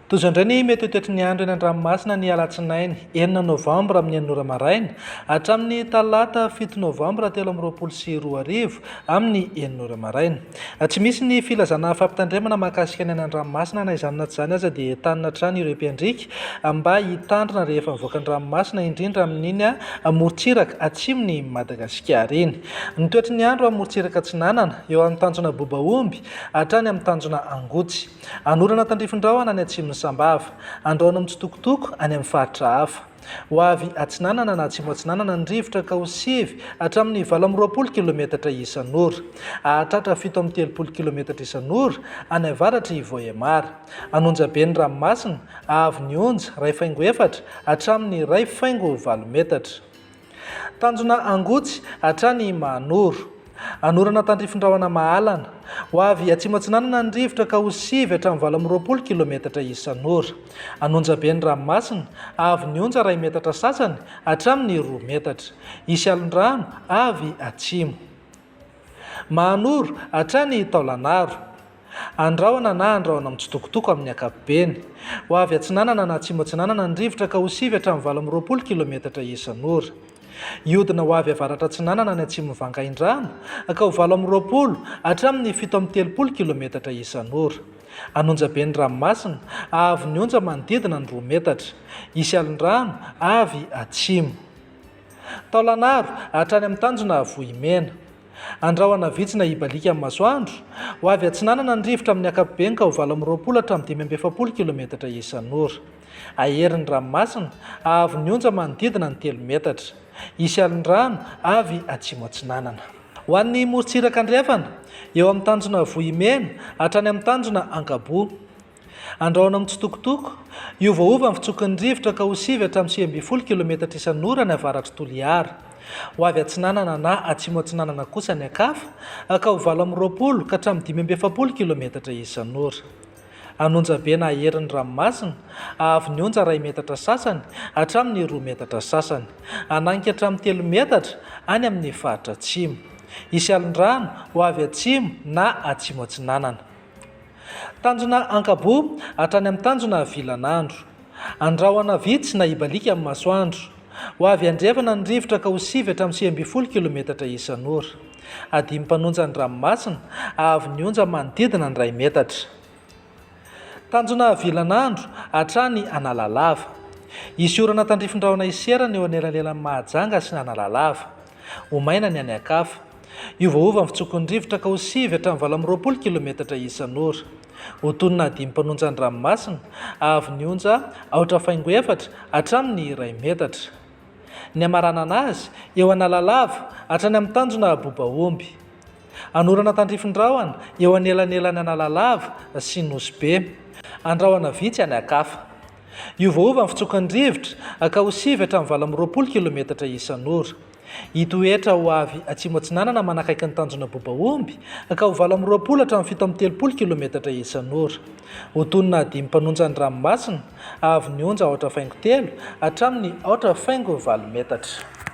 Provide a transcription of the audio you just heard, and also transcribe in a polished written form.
Toy izao indray ny mety ho toetry ny andro eny an-dranomasina ny alatsinainy 9 novambra amin'ny 9 maraina hatramin'ny talata 7 novambra 2022 amin'ny 9 maraina. Tsy misy ny filazana fampitandremana mahakasika ny an-dranomasina na izany na tsy izany aza dia entanina hatrany ireo mpiandrika mba hitandrina rehefa mivoaka an-dranomasina indrindra amin'iny morontsiraka atsimon'ny Madagasikara iny. Ny toetry ny andro amin'ny morontsiraka atsinanana eo amin'ny tanjona Bobaomby hatrany amin'ny tanjona Angotsy. Anorana tandrifin-drahona any atsimon'ny Sambava, andraona mitsitokotoko any amin'ny faritra hafa. Ho avy atsinanana na atsimo atsinanana ny rivotra ka ho sivy hatramin'ny 20 kilometatra isan'ora, hahatratra 730 kilometatra isan'ora any avaratra i Voemara. Anonjabe ny ranomasina avy ny onja 2.4 hatramin'ny 2.8 metatra. Tanjona Angotsy hatrany Mahanoro. Anorana tandrifin-drahona Mahalana, ho avy atsimo atsinanana ny rivotra ka ho sivy hatramin'ny 20 kilometatra isan'ora. Anonjabe ny ranomasina avy ny onja 2 metatra sasany hatramin'ny 2 metatra. Isy alon-drano avy atsimo. Mahanoro hatrany Taolagnaro. Andrahona na andrahona mitsitokotoko amin'ny ankapobeny. Ho avy atsinanana na atsimo atsinanana ny rivotra ka ho sivy hatramin'ny 20 kilometatra isan'ora. Iodina ho avy avaratra atsinanana ny atsimo Vangaindrano ka ho 20 hatramin'ny 730 kilometatra isan'ora. Anonjabe ny ranomasina avy ny onja manodidina ny 2 metatra. Isy alon-drano avy atsimo. Taolagnaro hatrany amin'ny tanjona Vohimena. Andrahona vitsy na ibalika amin'ny masoandro, ho avy atsinanana ny rivotra amin'ny ankapobeny ka ho 20 hatramin'ny 570 kilometatra isan'ora. Aherin'ny ranomasina avy ny onja manodidina ny 3 metatra. Isy alon-drano avy atsimo atsinanana. Ho an'ny morontsiraka andrefana eo amin'ny tanjona Vohimena hatrany amin'ny tanjona Ankabo. Andrahona mitsitokotoko, iovaova ny fitsokon'ny rivotra ka ho sivy hatramin'ny 9 kilometatra isan'ora ny avaratra Toliara. Ho avy atsinanana na atsimo atsinanana kosa ny ankafa ka ho 20 ka hatramin'ny 570 kilometatra isan'ora. Anonjabe na aherin'ny ranomasina avy ny onja 2 metatra sasany hatramin'ny 2 metatra sasany, ananika hatramin'ny 3 metatra any amin'ny faritra atsimo. Isy alon-drano ho avy atsimo na atsimo atsinanana. Tanjona Ankabo hatrany amin'ny tanjona Vilanandro. Andrahona vitsy na ibalika amin'ny masoandro, ho avy andrefana ny rivotra ka ho sivy hatramin'ny 90 kilometatra isan'ora. Adimy mpanonja ny ranomasina avy ny onja manodidina ny 2 metatra. Tanjona Vilanandro hatrany Analalava. Isy orana tandrifin-drahona iserana eo anelanelan'ny Mahajanga sy Analalava. Ho maina ny any ankafa. Iovaova ny fitsokon'ny rivotra ka ho sivy hatramin'ny 20 kilometatra isan'ora. Ho tonona 5 mpanonja ny ranomasina avy ny onja 4.4 hatramin'ny 2 metatra. Ny amarana anazy eo Analalava hatrany amin'ny tanjona Bobaomby. Anorana tandrifin-drahona eo anelanelan'ny Analalava sy Nosbe. Andrahona vitsy any ankafa. Iovaova ny fitsokon'ny rivotra ka ho sivy hatramin'ny 20 kilometatra isan'ora. Hitoetra ho avy atsimo atsinanana manakaiky ny tanjona Bobaomby ka ho 20 hatramin'ny 730 kilometatra isan'ora. Ho tonona 5 mpanonja ny ranomasina avy ny onja 4.3 hatramin'ny 4.8 metatra.